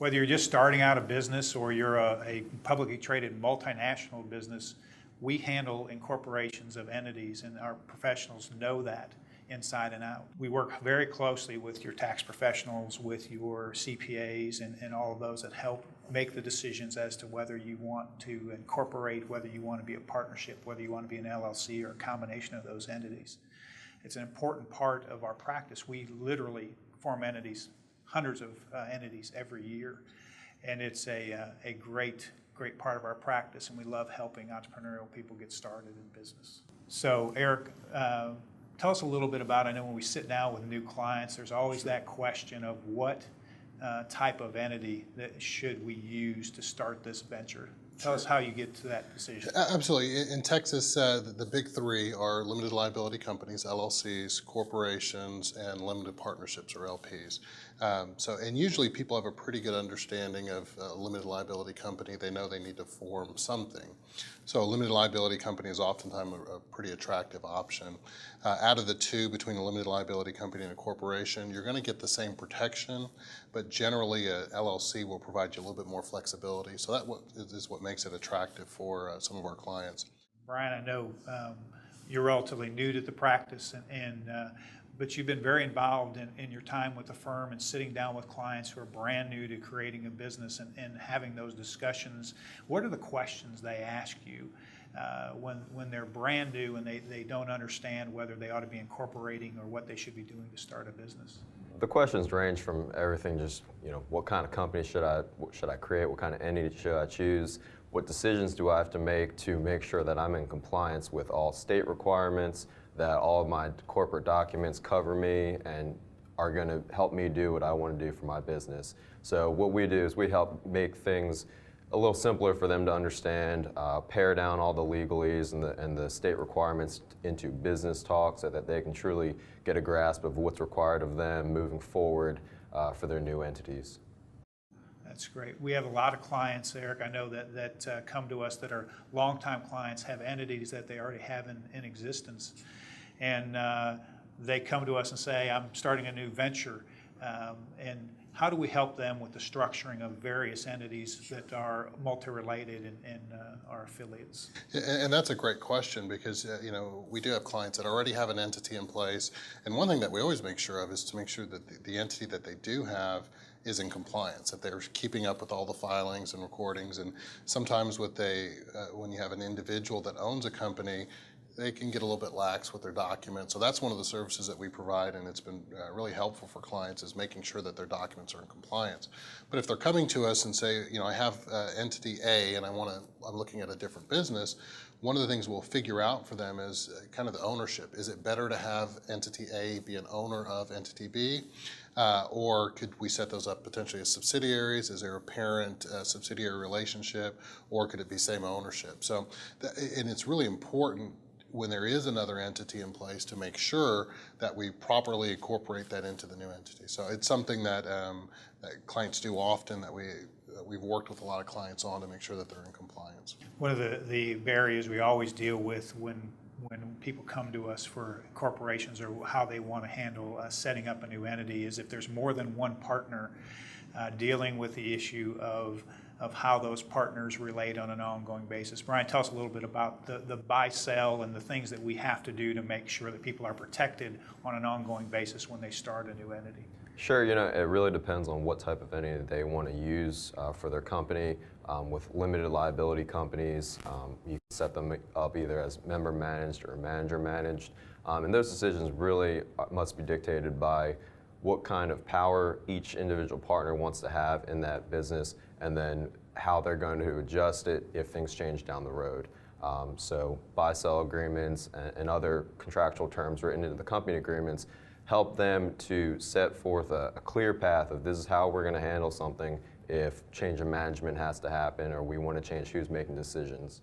Whether you're just starting out a business or you're a publicly traded multinational business, we handle incorporations of entities, and our professionals know that inside and out. We work very closely with your tax professionals, with your CPAs, and all of those that help make the decisions as to whether you want to incorporate, whether you want to be a partnership, whether you want to be an LLC or a combination of those entities. It's an important part of our practice. We literally form entities, hundreds of entities every year, and it's a great part of our practice, and we love helping entrepreneurial people get started in business. So Eric, tell us a little bit about, I know when we sit down with new clients, there's always that question of what type of entity that should we use to start this venture. Tell us how you get to that decision. Absolutely. In Texas, the big three are limited liability companies, LLCs, corporations, and limited partnerships, or LPs. And usually people have a pretty good understanding of a limited liability company. They know they need to form something. So a limited liability company is oftentimes a pretty attractive option. Out of the two, between a limited liability company and a corporation, you're going to get the same protection, but generally a LLC will provide you a little bit more flexibility. So that is what makes it attractive for some of our clients. Brian, I know you're relatively new to the practice, but you've been very involved in your time with the firm and sitting down with clients who are brand new to creating a business and having those discussions. What are the questions they ask you when they're brand new and they don't understand whether they ought to be incorporating or what they should be doing to start a business? The questions range from everything, just what kind of company should I create, what kind of entity should I choose, what decisions do I have to make sure that I'm in compliance with all state requirements, that all of my corporate documents cover me and are going to help me do what I want to do for my business. So what we do is we help make things a little simpler for them to understand, pare down all the legalese and the state requirements into business talk so that they can truly get a grasp of what's required of them moving forward for their new entities. That's great. We have a lot of clients, Eric, I know that come to us that are longtime clients, have entities that they already have in existence. And they come to us and say, I'm starting a new venture. And how do we help them with the structuring of various entities that are multi-related and are affiliates? And that's a great question because we do have clients that already have an entity in place. And one thing that we always make sure of is to make sure that the entity that they do have is in compliance, that they're keeping up with all the filings and recordings. And sometimes when you have an individual that owns a company, they can get a little bit lax with their documents. So that's one of the services that we provide, and it's been really helpful for clients, is making sure that their documents are in compliance. But if they're coming to us and say, I have entity A and I'm looking at a different business, one of the things we'll figure out for them is kind of the ownership. Is it better to have entity A be an owner of entity B? Or could we set those up potentially as subsidiaries? Is there a parent-subsidiary relationship? Or could it be same ownership? So, and it's really important when there is another entity in place to make sure that we properly incorporate that into the new entity. So it's something that clients do often, that we've worked with a lot of clients on to make sure that they're in compliance. One of the barriers we always deal with when people come to us for corporations or how they want to handle setting up a new entity is if there's more than one partner dealing with the issue of how those partners relate on an ongoing basis. Brian, tell us a little bit about the buy-sell and the things that we have to do to make sure that people are protected on an ongoing basis when they start a new entity. Sure, it really depends on what type of entity they want to use for their company. With limited liability companies, you can set them up either as member managed or manager managed. And those decisions really must be dictated by what kind of power each individual partner wants to have in that business, and then how they're going to adjust it if things change down the road. So buy-sell agreements and other contractual terms written into the company agreements help them to set forth a clear path of this is how we're going to handle something if change of management has to happen or we want to change who's making decisions.